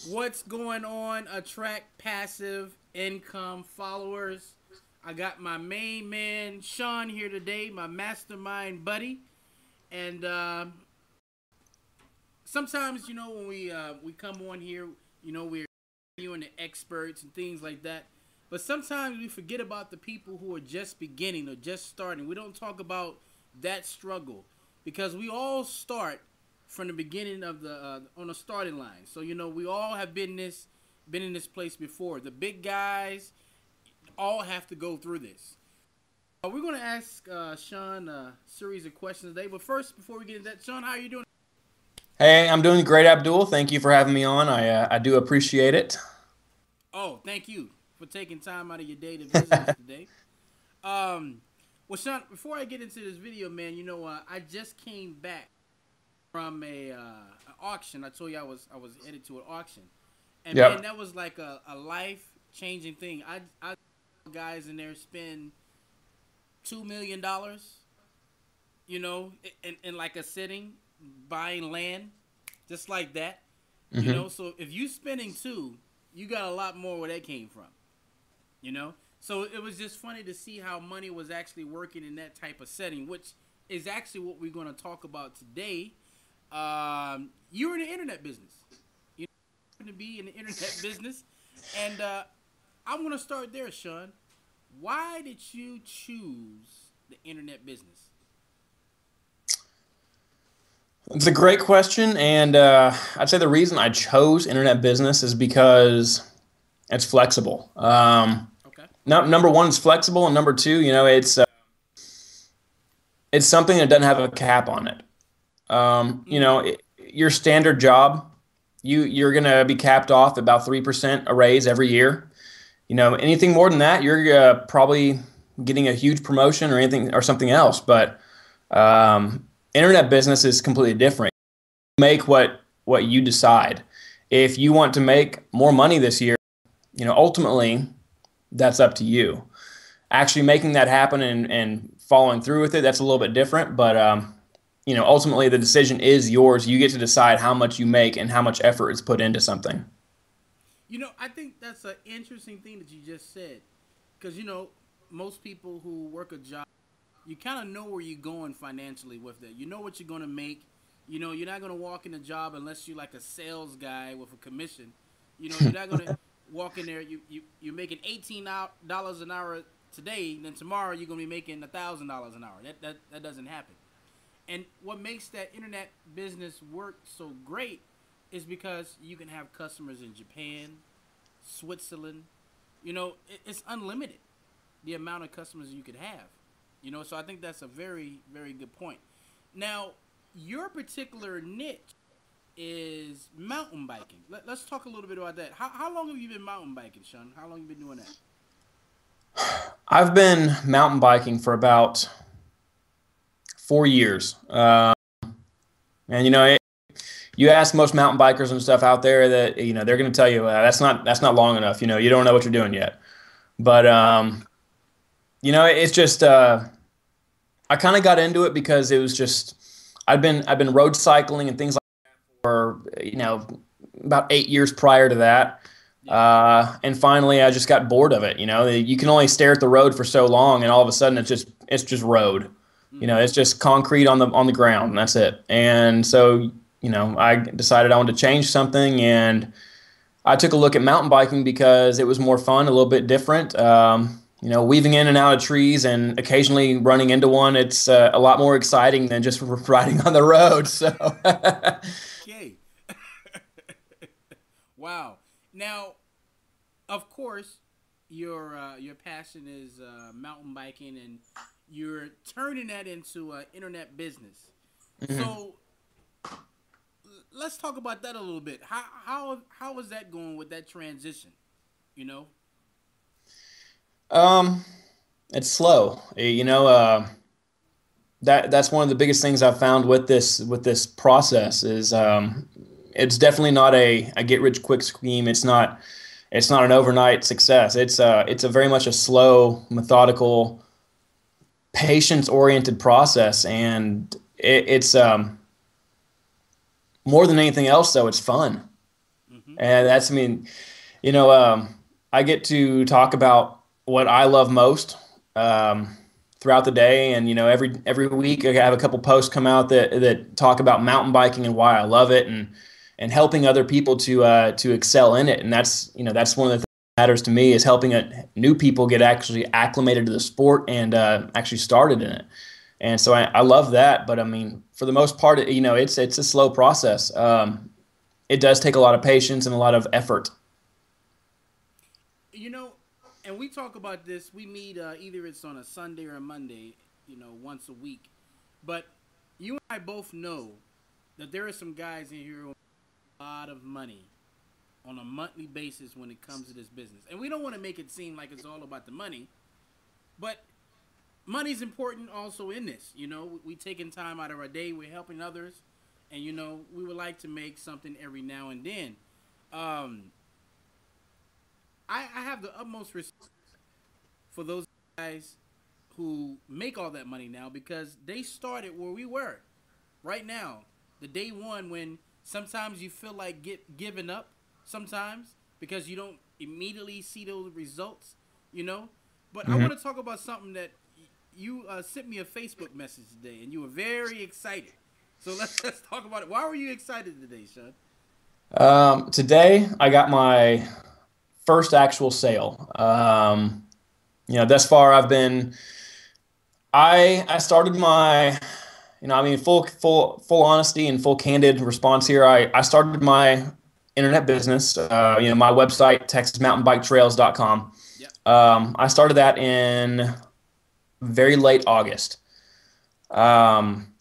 What's going on? Attract passive income followers. I got my main man Sean here today, my mastermind buddy, and sometimes when we come on here, we're interviewing the experts and things like that. But sometimes we forget about the people who are just beginning or just starting. We don't talk about that struggle because we all start from the beginning of the on the starting line. So we all have been in this place before. The big guys all have to go through this. We're going to ask Sean a series of questions today. But first, before we get into that, Sean, how are you doing? Hey, I'm doing great, Abdul. Thank you for having me on. I do appreciate it. Oh, thank you for taking time out of your day to visit us today. Um, well, Sean, before I get into this video, man, I just came back from an auction. I told you I was headed to an auction, and man, Yep. that was like a life changing thing. I guys in there spend $2 million, in like a sitting buying land, just like that. Hmm. So if you spending two, you got a lot more where that came from. You know, so it was just funny to see how money was actually working in that type of setting, which is actually what we're going to talk about today. You're in the internet business. You know, to be in the internet business, and I want to start there, Sean. Why did you choose the internet business? It's a great question, and I'd say the reason I chose internet business is because it's flexible. Okay. Number one, it's flexible, and number two, it's something that doesn't have a cap on it. Mm. Your standard job, you're gonna be capped off at about 3% a raise every year. Anything more than that, you're probably getting a huge promotion or anything or something else. But internet business is completely different. Make what you decide. If you want to make more money this year, ultimately that's up to you. Actually making that happen and following through with it, that's a little bit different. But ultimately the decision is yours. You get to decide how much you make and how much effort is put into something. I think that's an interesting thing that you just said, because most people who work a job, you kind of know where you're going financially with that. You know what you're going to make. You're not going to walk in a job unless you're like a sales guy with a commission. You're not going to walk in there. You're making $18 an hour today, then tomorrow you're going to be making $1,000 an hour. That doesn't happen. And what makes that internet business work so great is because you can have customers in Japan, Switzerland. It's unlimited the amount of customers you could have. So I think that's a very, very good point. Now, your particular niche is mountain biking. Let's talk a little bit about that. How long have you been mountain biking, Sean? How long have you been doing that? I've been mountain biking for about 4 years. And you ask most mountain bikers and stuff out there that they're going to tell you that's not long enough. You don't know what you're doing yet. But it's just I kind of got into it because it was just I've been road cycling and things like that for about 8 years prior to that. Yeah. And finally, I just got bored of it. You can only stare at the road for so long, and all of a sudden, it's just road. Mm-hmm. It's just concrete on the ground, and that's it. And so, I decided I wanted to change something, and I took a look at mountain biking because it was more fun, a little bit different. Weaving in and out of trees and occasionally running into one. It's a lot more exciting than just riding on the road. So, Okay. Wow. Now, of course, your passion is mountain biking, and you're turning that into an internet business. mhm. So let's talk about that a little bit. How is that going with that transition? You know. um, it's slow. That's one of the biggest things I've found with this process is it's definitely not a get rich quick scheme. It's not an overnight success. It's a very much a slow, methodical, patience oriented process, and it's more than anything else though it's fun. Mm-hmm. And that's, I mean, you know, I get to talk about what I love most throughout the day, and every week I have a couple posts come out that talk about mountain biking and why I love it, and helping other people to excel in it. And that's one of the things that matters to me, is helping new people get actually acclimated to the sport and actually started in it. And so I love that. But I mean, for the most part, it's a slow process. It does take a lot of patience and a lot of effort. You know, and we talk about this. We meet either it's on a Sunday or a Monday, once a week. But you and I both know that there are some guys in here who have a lot of money on a monthly basis when it comes to this business. And we don't want to make it seem like it's all about the money, but money's important also in this. We taking time out of our day, we're helping others, and we would like to make something every now and then. Um, I have the utmost respect for those guys who make all that money now, because they started where we were right now. The day one, when sometimes you feel like giving up sometimes because you don't immediately see those results. But I Mhm. want to talk about something that you sent me a Facebook message today, and you were very excited. So let's talk about it. Why were you excited today, Sean? Today I got my first actual sale. Thus far I started my, I mean, full honesty and full candid response here. I started my internet business, my website, texasmountainbiketrails.com. Yep. I started that in very late August. Um,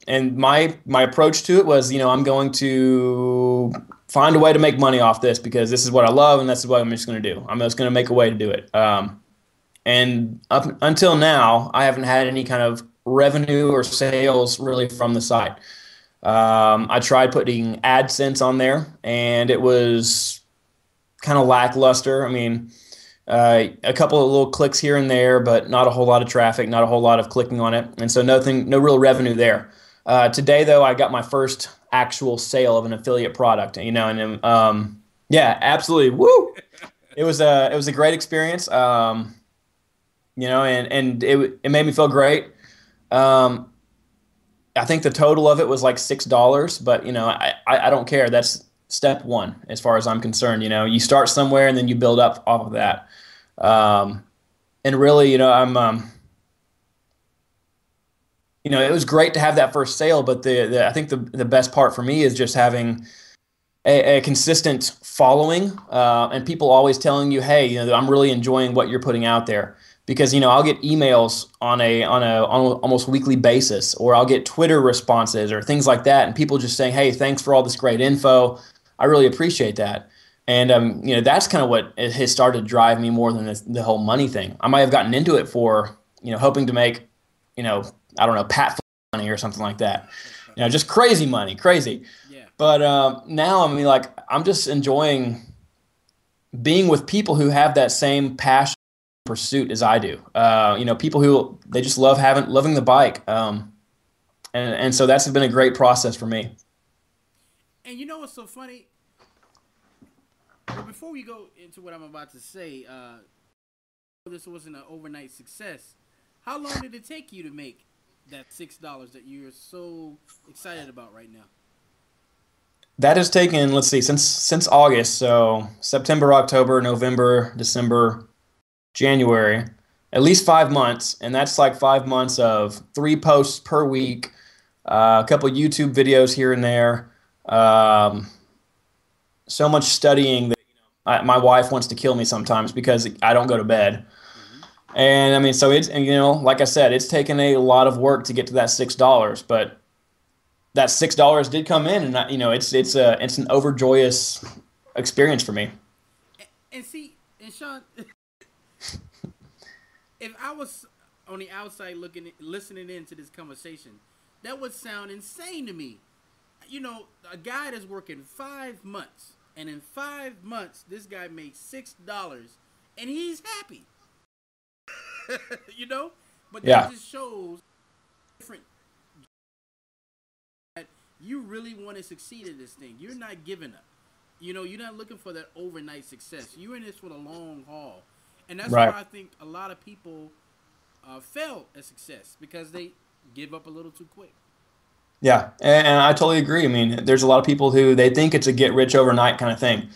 and my approach to it was, I'm going to find a way to make money off this, because this is what I love, and this is what I'm just going to do. I'm just going to make a way to do it. And up until now, I haven't had any kind of revenue or sales really from the site. I tried putting AdSense on there, and it was kind of lackluster. I mean, a couple of little clicks here and there, but not a whole lot of traffic, not a whole lot of clicking on it, and so no real revenue there. Today, though, I got my first actual sale of an affiliate product. Yeah, absolutely, woo! It was a great experience. And it made me feel great. Um, I think the total of it was like $6, but I don't care. That's step one as far as I'm concerned. You start somewhere and then you build up off of that. Um, and really, it was great to have that first sale, but I think the best part for me is just having a consistent following, and people always telling you, hey, I'm really enjoying what you're putting out there. Because I'll get emails on almost weekly basis, or I'll get Twitter responses or things like that, and people just saying, hey, thanks for all this great info. I really appreciate that. And that's kind of what has started to drive me more than the whole money thing. I might have gotten into it for hoping to make you know I don't know, pat money or something like that. Just crazy money, crazy. Yeah. But now, I mean, like, I'm just enjoying being with people who have that same passion pursuit as I do. People who they just loving the bike. And so that's been a great process for me. And you know what's so funny? Well, before we go into what I'm about to say, this wasn't an overnight success. How long did it take you to make that $6 that you're so excited about right now? That has taken, let's see, since August, so September, October, November, December, January, at least 5 months, and that's like 5 months of 3 posts per week, a couple YouTube videos here and there, so much studying that my wife wants to kill me sometimes because I don't go to bed. Mm-hmm. And I mean, so like I said, it's taken a lot of work to get to that $6, but that $6 did come in, and it's an overjoyous experience for me. And see, and Sean, if I was on the outside listening into this conversation, that would sound insane to me. A guy that's working 5 months, and in 5 months, this guy made $6, and he's happy. you know, but that Yeah. just shows different that you really want to succeed in this thing. You're not giving up. You know, you're not looking for that overnight success. You're in this for the long haul, and that's why Right. I think a lot of people fail at success because they give up a little too quick. Yeah, and I totally agree. I mean, there's a lot of people who they think it's a get rich overnight kind of thing.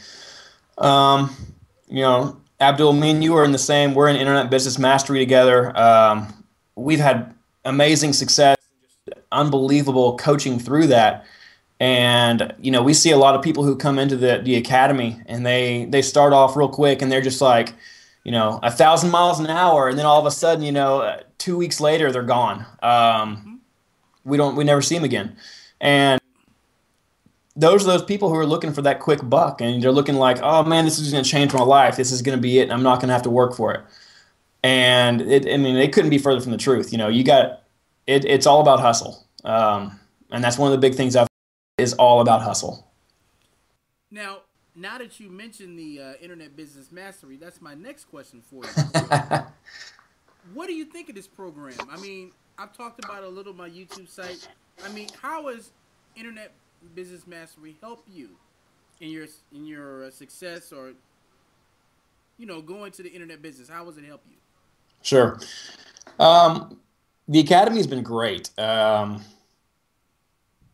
Um, Abdul, me and you are in the same. We're in internet business mastery together. We've had amazing success, unbelievable coaching through that. And we see a lot of people who come into the academy and they start off real quick and they're just like, 1,000 miles an hour, and then all of a sudden, 2 weeks later they're gone. Mm-hmm. We never see them again. And those are those people who are looking for that quick buck, and they're looking like, oh man, this is going to change my life. This is going to be it, and I'm not going to have to work for it. And it couldn't be further from the truth. You got it. It's all about hustle, and that's one of the big things is all about hustle. Now that you mentioned the Internet Business Mastery, that's my next question for you. What do you think of this program? I mean, I've talked about it a little on my YouTube site. I mean, how has Internet Business Mastery help you in your success, or going to the internet business? How does it help you? Sure. The academy has been great.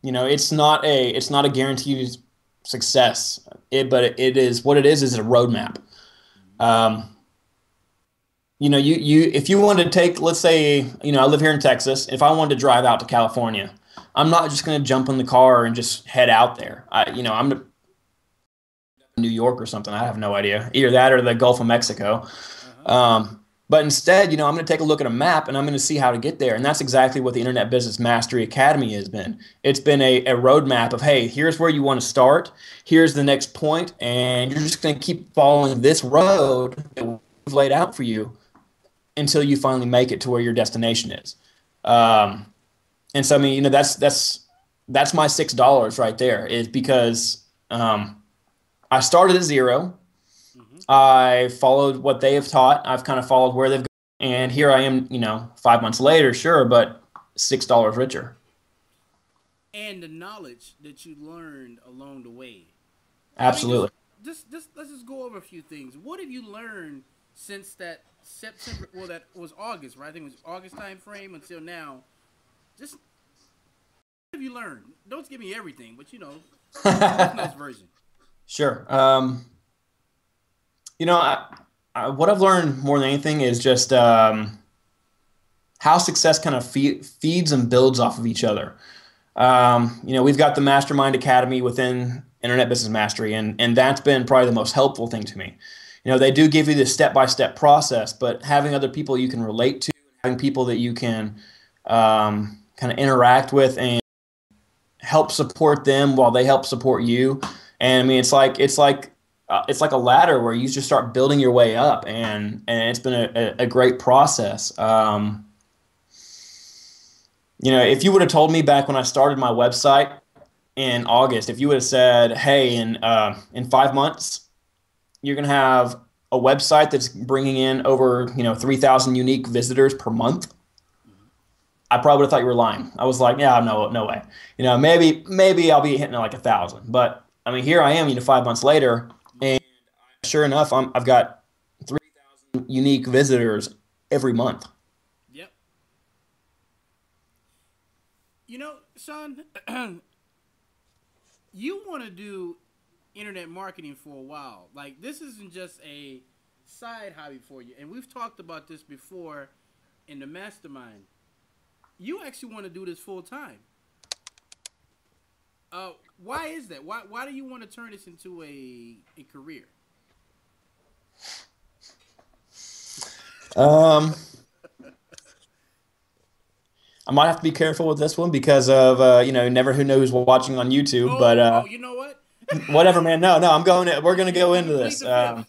It's not a guaranteed success, but it is what it is a roadmap. If you wanted to take, let's say, I live here in Texas. If I wanted to drive out to California, I'm not just going to jump in the car and just head out there. I'm to New York or something. I have no idea. Either that or the Gulf of Mexico. But instead, I'm going to take a look at a map and I'm going to see how to get there. And that's exactly what the Internet Business Mastery Academy has been. It's been a roadmap of, hey, here's where you want to start. Here's the next point, and you're just going to keep following this road that we've laid out for you until you finally make it to where your destination is. And so, that's my $6 right there, is because I started at zero. Mm-hmm. I followed what they have taught. I've kind of followed where they've gone. And here I am, 5 months later, sure, but $6 richer. And the knowledge that you learned along the way. Absolutely. Let's just go over a few things. What have you learned since that September? Well, that was August, right? I think it was August time frame until now. Just what have you learned? Don't give me everything, but nice version. Sure. What I've learned more than anything is just how success kind of feeds and builds off of each other. We've got the Mastermind Academy within Internet Business Mastery, and that's been probably the most helpful thing to me. They do give you the step-by-step process, but having other people you can relate to, having people that you can kind of interact with and help support them while they help support you. And it's like a ladder where you just start building your way up, and it's been a great process. If you would have told me back when I started my website in August, if you would have said, hey, in 5 months, you're going to have a website that's bringing in over 3,000 unique visitors per month, I probably would have thought you were lying. I was like, yeah, no way. Maybe I'll be hitting like 1,000, but here I am, 5 months later, and sure enough, I've got 3,000 unique visitors every month. Yep. Sean, you want to do internet marketing for a while. Like, this isn't just a side hobby for you. And we've talked about this before in the Mastermind. You actually want to do this full time. Why is that? Why do you want to turn this into a career? I might have to be careful with this one because of never who knows who's watching on YouTube. But you know what? Whatever, man. No, we're going to go into this. No.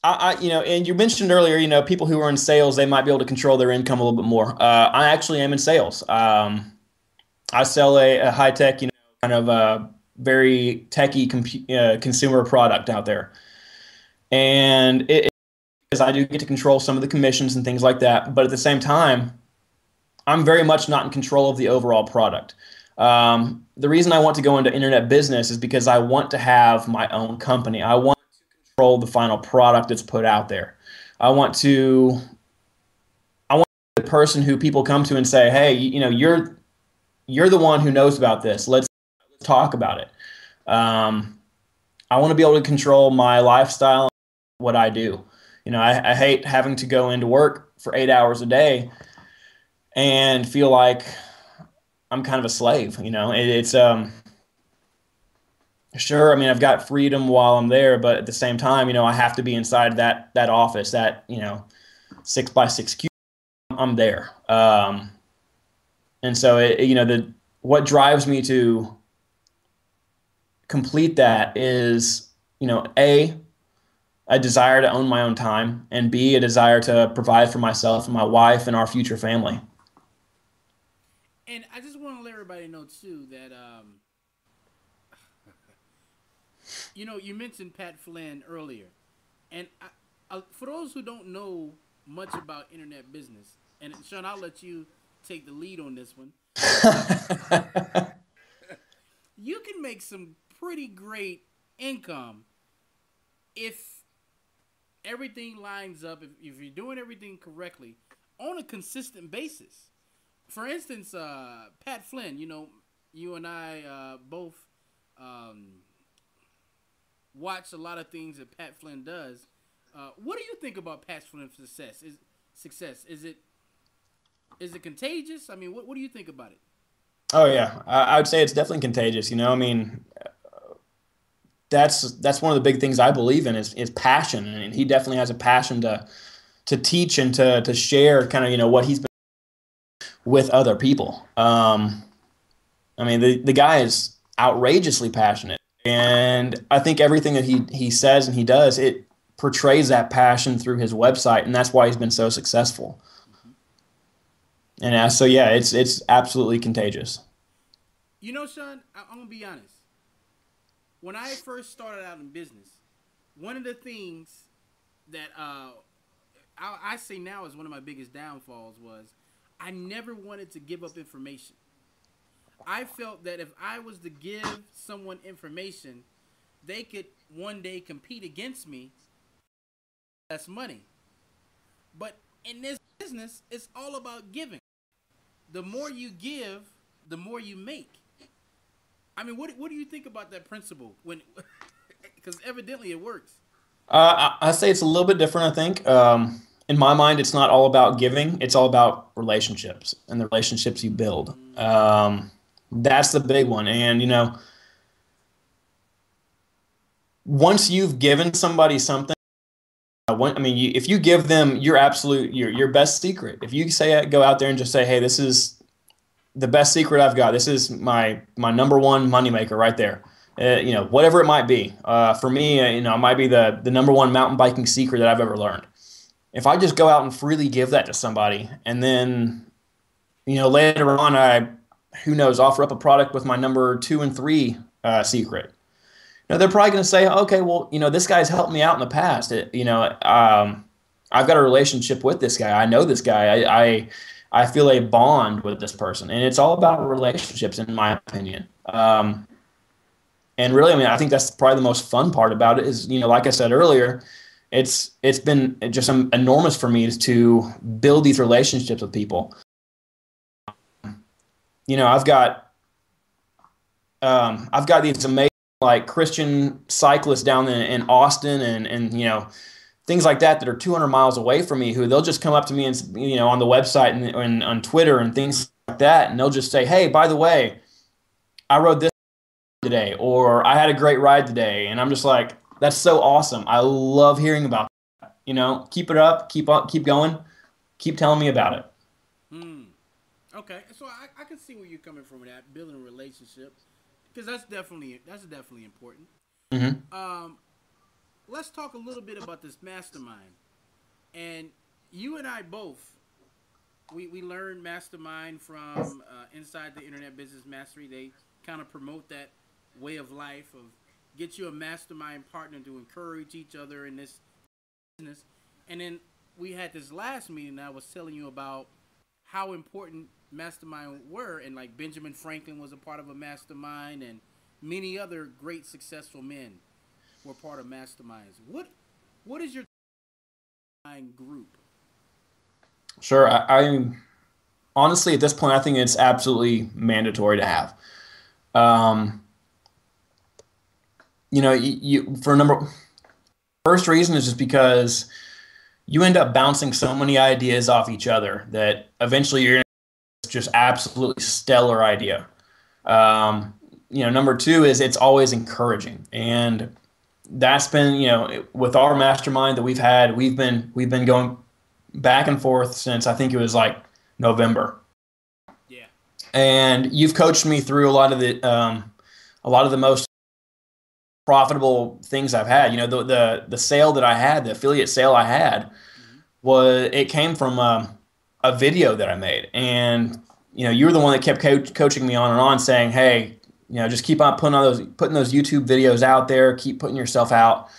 And you mentioned earlier, people who are in sales, they might be able to control their income a little bit more. I actually am in sales. I sell a high tech, kind of a very techy consumer product out there. And because I do get to control some of the commissions and things like that. But at the same time, I'm very much not in control of the overall product. The reason I want to go into internet business is because I want to have my own company. I want to control the final product that's put out there. I want to I want the person who people come to and say, "Hey, you're the one who knows about this. Let's talk about it." Um, I want to be able to control my lifestyle, what I do. I hate having to go into work for 8 hours a day and feel like I'm kind of a slave. It's sure. I mean, I've got freedom while I'm there, but at the same time, I have to be inside that office, that 6x6 cube. I'm there, and so the what drives me to complete that is a desire to own my own time, and B, a desire to provide for myself and my wife and our future family. And I just want to let everybody know too that you mentioned Pat Flynn earlier, and for those who don't know much about internet business, and Sean, I'll let you take the lead on this one. You can make some pretty great income if everything lines up. If you're doing everything correctly on a consistent basis. For instance, Pat Flynn, you and I both watch a lot of things that Pat Flynn does. What do you think about Pat Flynn's success? Is it contagious? I mean, what do you think about it? Oh yeah, I would say it's definitely contagious. I mean, that's one of the big things I believe in is passion, and he definitely has a passion to teach and to share kind of what he's been with other people. I mean, the guy is outrageously passionate, and I think everything that he says and he does, it portrays that passion through his website, and that's why he's been so successful. Mm-hmm. And so yeah, it's absolutely contagious. Sean, I'm gonna be honest. When I first started out in business, one of the things that I say now is one of my biggest downfalls was I never wanted to give up information. I felt that if I was to give someone information, they could one day compete against me. That's money. But in this business, it's all about giving. The more you give, the more you make. I mean, what do you think about that principle? Because evidently it works. I say it's a little bit different. I think in my mind, it's not all about giving; it's all about relationships and the relationships you build. That's the big one. And once you've given somebody something, I mean, if you give them your best secret, if you say go out there and just say, "Hey, this is the best secret I've got. This is my number one moneymaker right there." Whatever it might be. For me, it might be the number one mountain biking secret that I've ever learned. If I just go out and freely give that to somebody, and then later on who knows, offer up a product with my number 2 and 3 secret. They're probably going to say, okay, well, this guy's helped me out in the past. I've got a relationship with this guy. I know this guy. I feel a bond with this person, and it's all about relationships, in my opinion. And really, I mean, I think that's probably the most fun part about it is, like I said earlier, it's been just enormous for me to build these relationships with people. I've got these amazing like Christian cyclists down in Austin and things like that are 200 miles away from me who they'll just come up to me and on the website and on Twitter and things like that, and they'll just say, "Hey, by the way, I rode this today," or "I had a great ride today," and I'm just like, "That's so awesome! I love hearing about that. Keep it up, keep going, keep telling me about it." Okay, so I can see where you're coming from with that building a relationship because that's definitely important. Mm-hmm. Let's talk a little bit about this mastermind. And you and I both, we learned Mastermind from Inside the Internet Business Mastery. They kind of promote that way of life of get you a mastermind partner to encourage each other in this business. And then we had this last meeting that I was telling you about how important mastermind were, and like Benjamin Franklin was a part of a mastermind, and many other great successful men were part of masterminds. What is your mastermind group? Sure. I honestly, at this point, I think it's absolutely mandatory to have. Um, for a number, first reason is just because you end up bouncing so many ideas off each other that eventually you're just absolutely stellar idea. Um, Number two is it's always encouraging, and that's been with our mastermind that we've been going back and forth since I think it was like November, Yeah. and you've coached me through a lot of the most profitable things I've had. The sale that I had, the affiliate sale I had, it came from a video that I made, and you were the one that kept coaching me on and on, saying, "Hey, just keep on putting those YouTube videos out there, keep putting yourself out.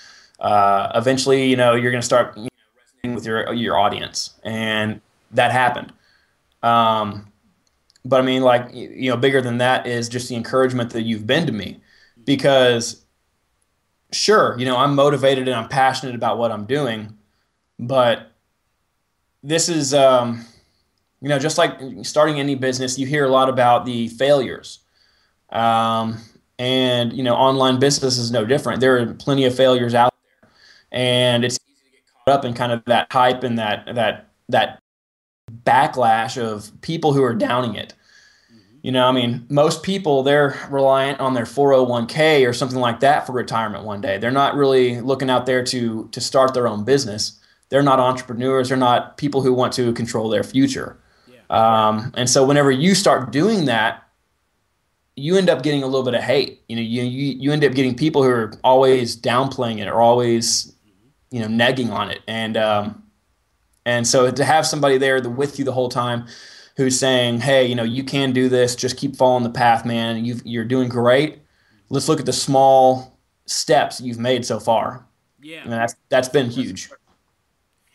Eventually, you're going to start resonating with your audience," and that happened. But I mean, like, bigger than that is just the encouragement that you've been to me, because sure, I'm motivated and I'm passionate about what I'm doing, but this is, just like starting any business, you hear a lot about the failures. And, online business is no different. There are plenty of failures out there, and it's easy to get caught up in kind of that hype and that backlash of people who are downing it. I mean, most people, they're reliant on their 401k or something like that for retirement one day. They're not really looking out there to start their own business. They're not entrepreneurs. They're not people who want to control their future. Yeah. And so whenever you start doing that, you end up getting a little bit of hate. You end up getting people who are always downplaying it or always, negging on it. And so to have somebody there with you the whole time who's saying, "Hey, you can do this. Just keep following the path, man. You're doing great. Let's look at the small steps you've made so far." Yeah. And that's been huge.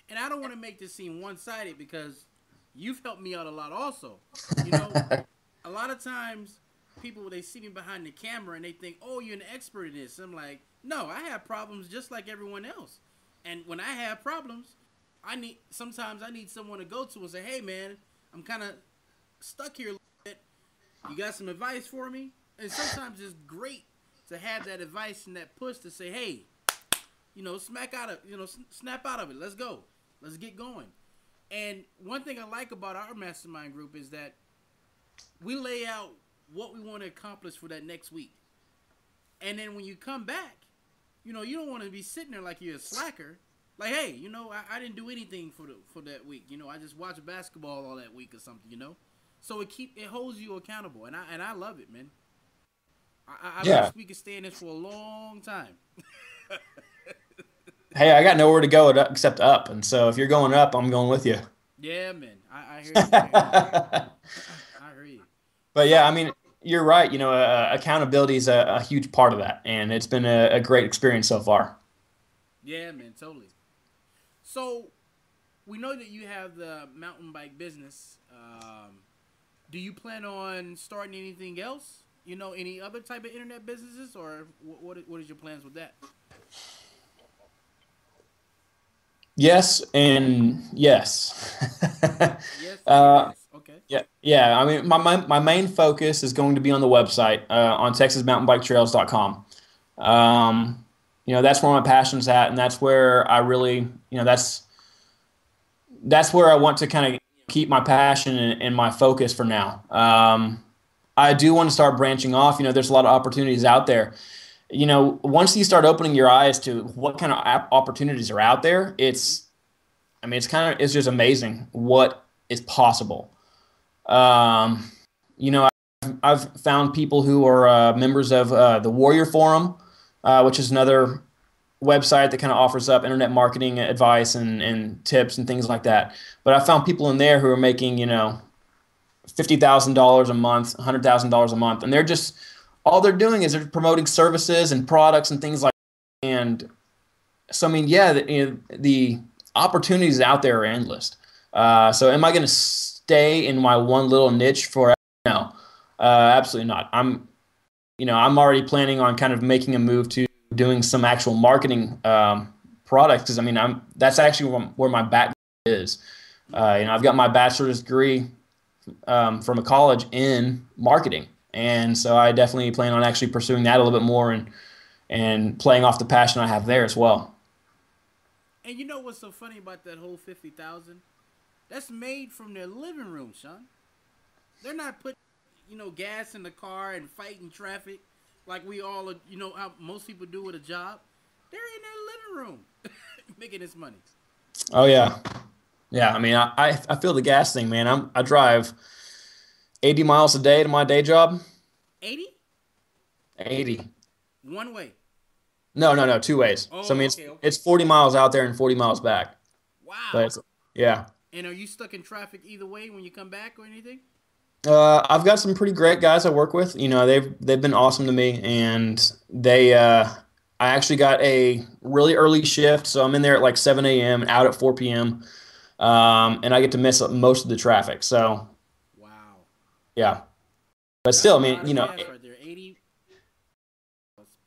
And I don't want to make this seem one-sided, because you've helped me out a lot also. A lot of times people, they see me behind the camera and they think, "Oh, you're an expert in this." I'm like, no, I have problems just like everyone else. And when I have problems, sometimes I need someone to go to and say, "Hey, man, I'm kind of stuck here a little bit. You got some advice for me?" And sometimes it's great to have that advice and that push to say, "Hey, snap out of it. Let's go. Let's get going." And one thing I like about our mastermind group is that we lay out what we want to accomplish for that next week. And then when you come back, you don't want to be sitting there like you're a slacker. Like, "Hey, I didn't do anything for that week. I just watched basketball all that week or something, So it holds you accountable, and I love it, man. I wish we could stay in this for a long time. Hey, I got nowhere to go except up, and so if you're going up, I'm going with you. Yeah, man. I hear you. I hear you. But yeah, I mean, you're right. Accountability is a huge part of that, and it's been a great experience so far. Yeah, man, totally. So, we know that you have the mountain bike business. Do you plan on starting anything else? Any other type of internet businesses, or what is your plans with that? Yes and yes. Yes. Yes. Okay. Yeah. I mean, my main focus is going to be on the website, on TexasMountainBikeTrails.com. That's where my passion's at, and that's where I really, that's where I want to kind of keep my passion and my focus for now. I do want to start branching off. There's a lot of opportunities out there. Once you start opening your eyes to what kind of opportunities are out there, it's just amazing what is possible. I've found people who are members of the Warrior Forum, which is another website that kind of offers up internet marketing advice and tips and things like that. But I found people in there who are making, $50,000 a month, $100,000 a month, and all they're doing is they're promoting services and products and things like that. And so, I mean, yeah, the opportunities out there are endless. So am I going to stay in my one little niche forever? No, absolutely not. I'm already planning on kind of making a move to doing some actual marketing products because that's actually where my background is. I've got my bachelor's degree from a college in marketing, and so I definitely plan on actually pursuing that a little bit more and playing off the passion I have there as well. And you know what's so funny about that whole 50,000? That's made from their living room, Sean. They're not putting, gas in the car and fighting traffic like we all, how most people do with a job. They're in their living room making this money. Oh yeah, yeah. I feel the gas thing, man. I drive 80 miles a day to my day job. 80? 80. One way. No, no, no, two ways. So Oh, okay, it's okay. 40 miles out there and 40 miles back. But Wow. yeah. And are you stuck in traffic either way when you come back or anything? I've got some pretty great guys I work with. They've been awesome to me, and I actually got a really early shift, so I'm in there at like 7 a.m. out at 4 p.m. And I get to miss most of the traffic. So Wow. yeah, but That's still, a lot of gas right there. 80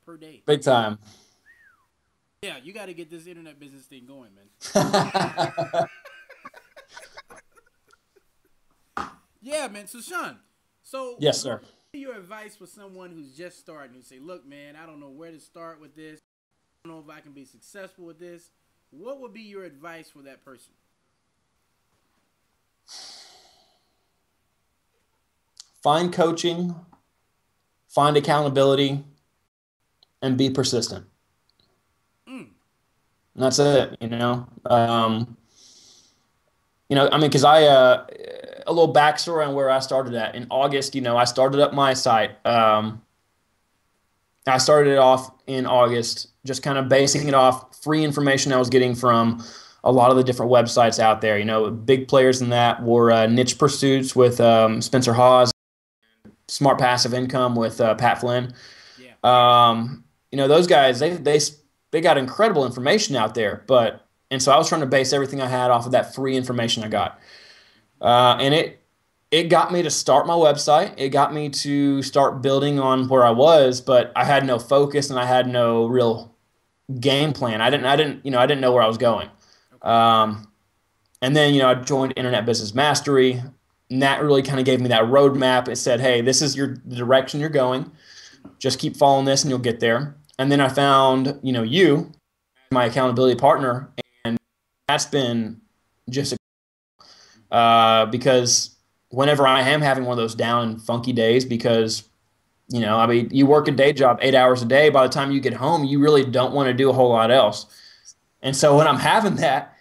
per day. big time. Yeah, you got to get this internet business thing going, man. Yeah, man. So, Sean, Yes, what sir. would be your advice for someone who's just starting who say, look, man, I don't know where to start with this. I don't know if I can be successful with this. What would be your advice for that person? Find coaching, find accountability, and be persistent. Mm. And that's it. Because a little backstory on where I started at in August. I started up my site. I started it off in August, just kind of basing it off free information I was getting from a lot of the different websites out there. Big players in that were Niche Pursuits with Spencer Hawes, Smart Passive Income with Pat Flynn. Yeah. Those guys they got incredible information out there, and so I was trying to base everything I had off of that free information I got, and it got me to start my website. It got me to start building on where I was, but I had no focus and I had no real game plan. I didn't know where I was going. Okay. Um, and then, I joined Internet Business Mastery, and that really kind of gave me that roadmap. It said, hey, this is the direction you're going. Just keep following this and you'll get there. And then I found, you, my accountability partner, and that's been just because whenever I am having one of those down and funky days, because you work a day job 8 hours a day. By the time you get home, you really don't want to do a whole lot else. And so when I'm having that,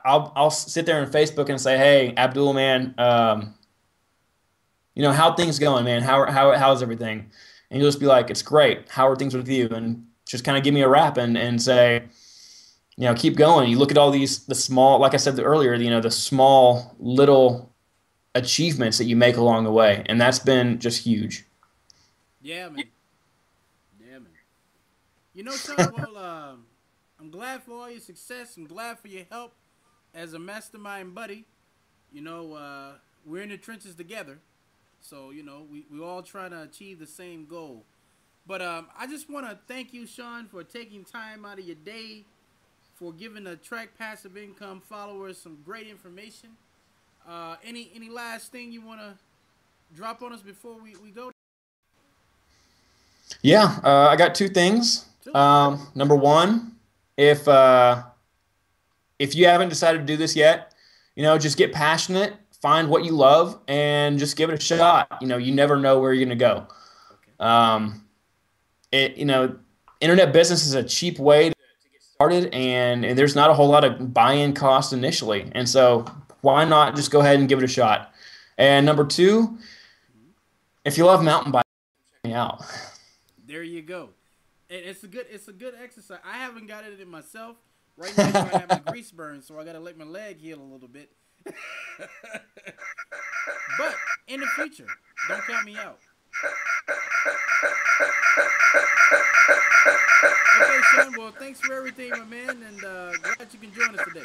I'll sit there on Facebook and say, hey, Abdul, man, how things going, man? How's everything? And you'll just be like, it's great. How are things with you? And just kind of give me a rap and say, keep going. You look at all the small, like I said earlier, the small little achievements that you make along the way. And that's been just huge. Yeah, man. Yeah, man. Sean, well, I'm glad for all your success. I'm glad for your help as a mastermind buddy. We're in the trenches together. So, we all trying to achieve the same goal. But I just want to thank you, Sean, for taking time out of your day, for giving the Track Passive Income followers some great information. Any last thing you want to drop on us before we go? Yeah, I got two things. Two. Number one, if you haven't decided to do this yet, just get passionate, find what you love, and just give it a shot. You never know where you're going to go. Okay. Internet business is a cheap way to get started, and there's not a whole lot of buy-in cost initially. And so why not just go ahead and give it a shot? And number two, if you love mountain biking, check me out. There you go. And it's a good exercise. I haven't got it in myself. Right now I have a grease burn, so I gotta let my leg heal a little bit. But in the future, don't count me out. Okay, Sean. Well, thanks for everything, my man, and glad you can join us today.